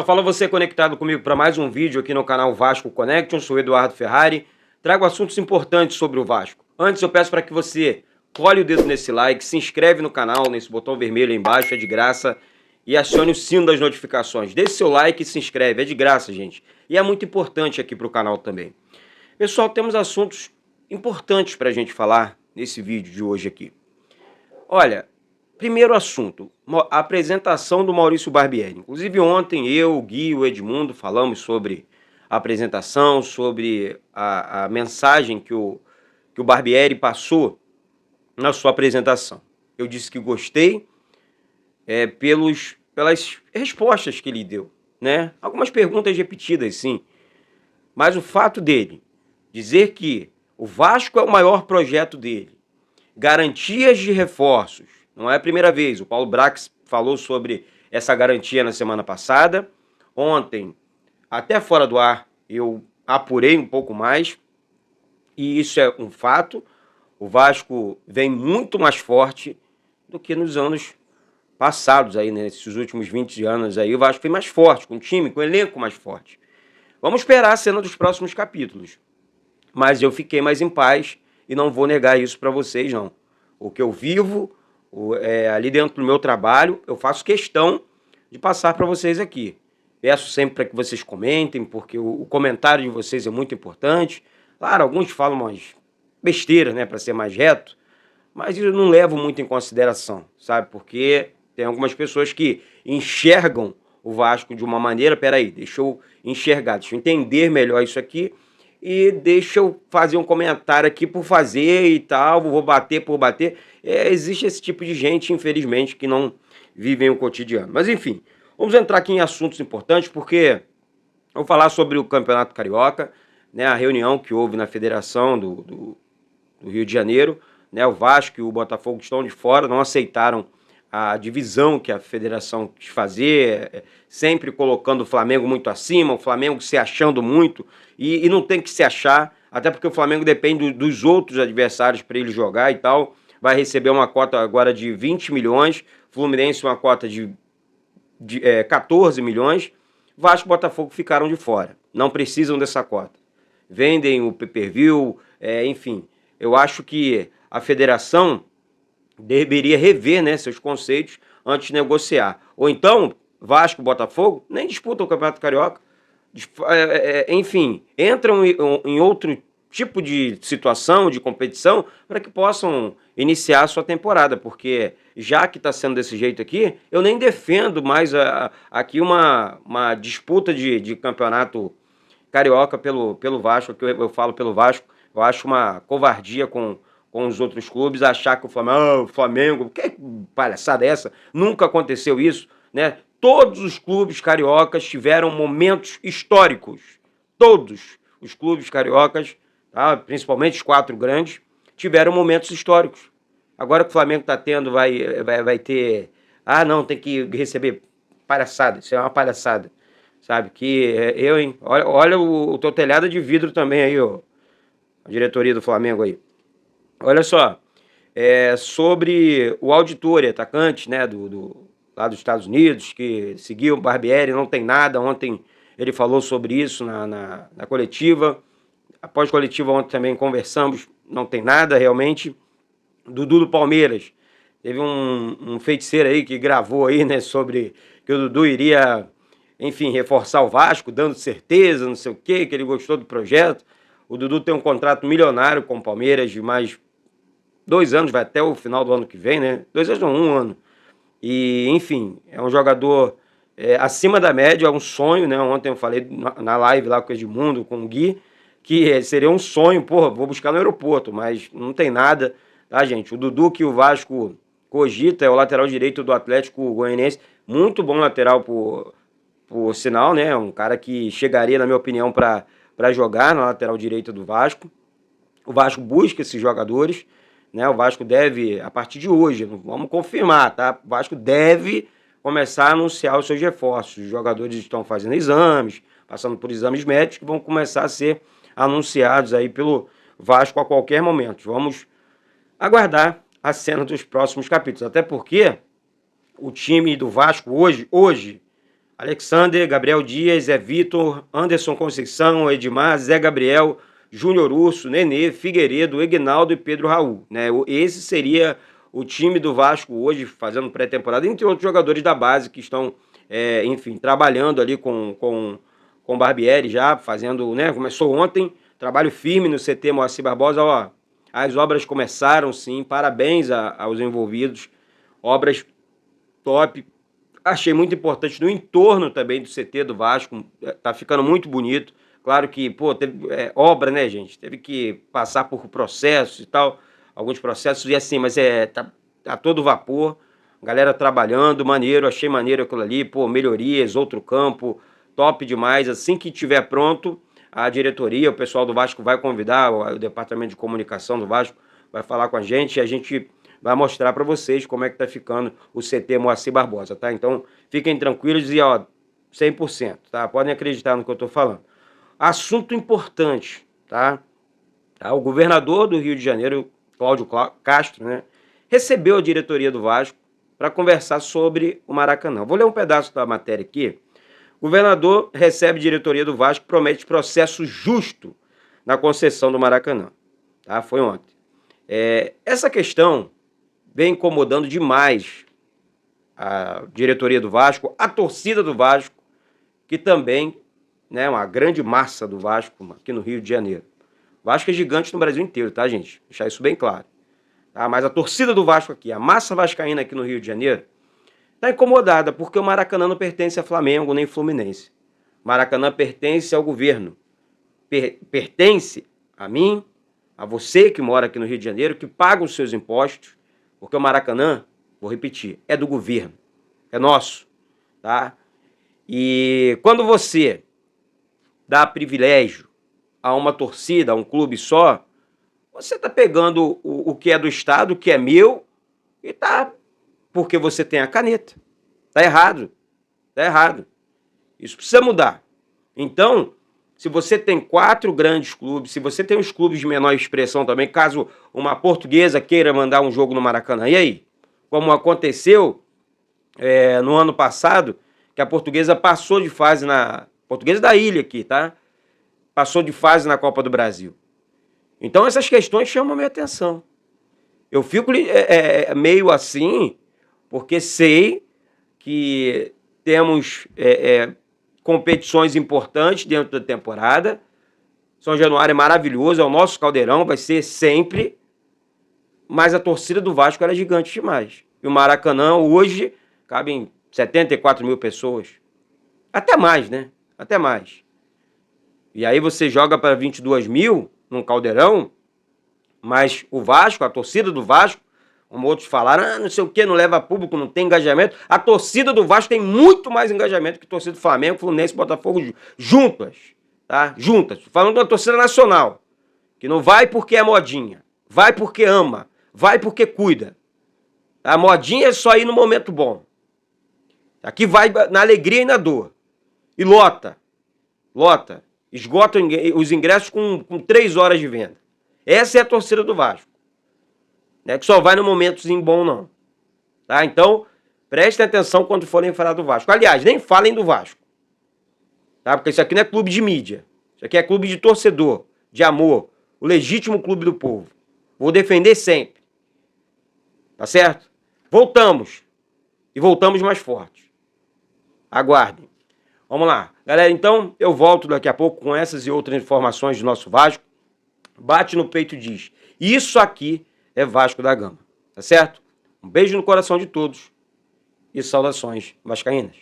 fala você conectado comigo para mais um vídeo aqui no canal Vasco Connection. Sou Eduardo Ferrari, trago assuntos importantes sobre o Vasco. Antes eu peço para que você colhe o dedo nesse like, se inscreve no canal, nesse botão vermelho aí embaixo, é de graça, e acione o sino das notificações. Deixe seu like e se inscreve, é de graça, gente. E é muito importante aqui para o canal também. Pessoal, temos assuntos importantes para a gente falar nesse vídeo de hoje aqui. Olha, primeiro assunto, a apresentação do Maurício Barbieri. Inclusive ontem eu, o Gui e o Edmundo falamos sobre a apresentação, sobre a mensagem que o Barbieri passou na sua apresentação. Eu disse que gostei pelas respostas que ele deu, né? Algumas perguntas repetidas, sim. Mas o fato dele dizer que o Vasco é o maior projeto dele, garantias de reforços, não é a primeira vez. O Paulo Brax falou sobre essa garantia na semana passada. Ontem, até fora do ar, eu apurei um pouco mais. E isso é um fato. O Vasco vem muito mais forte do que nos anos passados, aí, nesses últimos 20 anos. Aí, o Vasco vem mais forte, com um time, com um elenco mais forte. Vamos esperar a cena dos próximos capítulos. Mas eu fiquei mais em paz e não vou negar isso para vocês, não. O que eu vivo ali dentro do meu trabalho, eu faço questão de passar para vocês aqui. Peço sempre para que vocês comentem, porque o comentário de vocês é muito importante. Claro, alguns falam umas besteiras, né, para ser mais reto, mas eu não levo muito em consideração, sabe? Porque tem algumas pessoas que enxergam o Vasco de uma maneira, peraí, deixa eu enxergar, deixa eu entender melhor isso aqui, e deixa eu fazer um comentário aqui por fazer e tal, vou bater por bater. Existe esse tipo de gente, infelizmente, que não vivem o cotidiano. Mas, enfim, vamos entrar aqui em assuntos importantes, porque eu vou falar sobre o Campeonato Carioca, né, a reunião que houve na Federação do Rio de Janeiro, né, o Vasco e o Botafogo estão de fora, não aceitaram a divisão que a Federação quis fazer, sempre colocando o Flamengo muito acima, o Flamengo se achando muito, e não tem que se achar, até porque o Flamengo depende dos outros adversários para ele jogar e tal. Vai receber uma cota agora de 20 milhões, Fluminense uma cota de 14 milhões, Vasco e Botafogo ficaram de fora, não precisam dessa cota. Vendem o pay-per-view, enfim, eu acho que a Federação deveria rever, né, seus conceitos antes de negociar. Ou então, Vasco e Botafogo nem disputam o Campeonato Carioca. Enfim, entram em outro tipo de situação, de competição, para que possam iniciar a sua temporada, porque já que está sendo desse jeito aqui, eu nem defendo mais aqui uma disputa de campeonato carioca pelo Vasco, que eu falo pelo Vasco. Eu acho uma covardia com os outros clubes, achar que o Flamengo, que palhaçada é essa? Nunca aconteceu isso, né? Todos os clubes cariocas tiveram momentos históricos. Todos os clubes cariocas, tá? Principalmente os 4 grandes, tiveram momentos históricos. Agora que o Flamengo está tendo, vai ter... não, tem que receber palhaçada, isso é uma palhaçada. Sabe, que hein? Olha o teu telhado de vidro também aí, ó. A diretoria do Flamengo aí. Olha só, sobre o Auditori, atacante, né, lá dos Estados Unidos, que seguiu o Barbieri, não tem nada. Ontem ele falou sobre isso na coletiva. Após a coletiva ontem também conversamos, não tem nada realmente. Dudu do Palmeiras, teve um feiticeiro aí que gravou aí, né, sobre que o Dudu iria, enfim, reforçar o Vasco, dando certeza, não sei o quê, que ele gostou do projeto. O Dudu tem um contrato milionário com o Palmeiras de mais 2 anos, vai até o final do ano que vem, né? 2 anos não, 1 ano. E, enfim, é um jogador acima da média, é um sonho, né? Ontem eu falei na live lá com o Edmundo, com o Gui, que seria um sonho, porra, vou buscar no aeroporto, mas não tem nada, tá, gente? O Dudu que o Vasco cogita é o lateral direito do Atlético Goianiense, muito bom lateral por sinal, né? Um cara que chegaria, na minha opinião, para jogar na lateral direita do Vasco. O Vasco busca esses jogadores, né? O Vasco deve, a partir de hoje, vamos confirmar, tá? O Vasco deve começar a anunciar os seus reforços. Os jogadores estão fazendo exames, passando por exames médicos, que vão começar a ser anunciados aí pelo Vasco a qualquer momento. Vamos aguardar a cena dos próximos capítulos, até porque o time do Vasco hoje, Alexander, Gabriel Dias, Zé Vitor, Anderson Conceição, Edmar, Zé Gabriel, Júnior Urso, Nenê, Figueiredo, Egnaldo e Pedro Raul, né? Esse seria o time do Vasco hoje, fazendo pré-temporada, entre outros jogadores da base que estão, enfim, trabalhando ali com o Barbieri já, fazendo, né? Começou ontem, trabalho firme no CT Moacir Barbosa, ó. As obras começaram, sim, parabéns aos envolvidos, obras top. Achei muito importante no entorno também do CT do Vasco, tá ficando muito bonito. Claro que, pô, teve obra, né, gente? Teve que passar por processos e tal, alguns processos, e assim, mas tá todo vapor, galera trabalhando, maneiro, achei maneiro aquilo ali, pô, melhorias, outro campo, top demais. Assim que tiver pronto, a diretoria, o pessoal do Vasco vai convidar, o departamento de comunicação do Vasco vai falar com a gente, e a gente vai mostrar para vocês como é que tá ficando o CT Moacir Barbosa, tá? Então, fiquem tranquilos e, ó, 100%, tá? Podem acreditar no que eu tô falando. Assunto importante, tá? O governador do Rio de Janeiro, Cláudio Castro, né, recebeu a diretoria do Vasco para conversar sobre o Maracanã. Vou ler um pedaço da matéria aqui. O governador recebe a diretoria do Vasco, promete processo justo na concessão do Maracanã. Tá? Foi ontem. Essa questão vem incomodando demais a diretoria do Vasco, a torcida do Vasco, que também, né, uma grande massa do Vasco aqui no Rio de Janeiro. O Vasco é gigante no Brasil inteiro, tá, gente? Deixar isso bem claro. Tá? Mas a torcida do Vasco aqui, a massa vascaína aqui no Rio de Janeiro, tá incomodada, porque o Maracanã não pertence a Flamengo nem Fluminense. O Maracanã pertence ao governo. Pertence a mim, a você que mora aqui no Rio de Janeiro, que paga os seus impostos, porque o Maracanã, vou repetir, é do governo, é nosso, tá? E quando você dá privilégio a uma torcida, a um clube só, você tá pegando o que é do Estado, o que é meu, e tá, porque você tem a caneta. Tá errado, tá errado. Isso precisa mudar. Então, se você tem 4 grandes clubes, se você tem os clubes de menor expressão também, caso uma Portuguesa queira mandar um jogo no Maracanã, e aí? Como aconteceu no ano passado, que a Portuguesa passou de fase Portuguesa da ilha aqui, tá? Passou de fase na Copa do Brasil. Então essas questões chamam a minha atenção. Eu fico meio assim, porque sei que temos competições importantes dentro da temporada. São Januário é maravilhoso, é o nosso caldeirão, vai ser sempre. Mas a torcida do Vasco era gigante demais. E o Maracanã hoje cabem 74 mil pessoas. Até mais, né? Até mais. E aí você joga para 22 mil num caldeirão, mas o Vasco, a torcida do Vasco, como outros falaram, não sei o que, não leva público, não tem engajamento. A torcida do Vasco tem muito mais engajamento que a torcida do Flamengo, Fluminense e Botafogo juntas, tá? Juntas. Falando da torcida nacional, que não vai porque é modinha, vai porque ama, vai porque cuida. A modinha é só ir no momento bom. Aqui vai na alegria e na dor. E lota. Esgota os ingressos com 3 horas de venda. Essa é a torcida do Vasco. Não é que só vai no momentozinho bom, não. Tá? Então, prestem atenção quando forem falar do Vasco. Aliás, nem falem do Vasco. Tá? Porque isso aqui não é clube de mídia. Isso aqui é clube de torcedor, de amor. O legítimo clube do povo. Vou defender sempre. Tá certo? Voltamos. E voltamos mais fortes. Aguardem. Vamos lá. Galera, então eu volto daqui a pouco com essas e outras informações do nosso Vasco. Bate no peito e diz: isso aqui é Vasco da Gama. Tá certo? Um beijo no coração de todos e saudações vascaínas.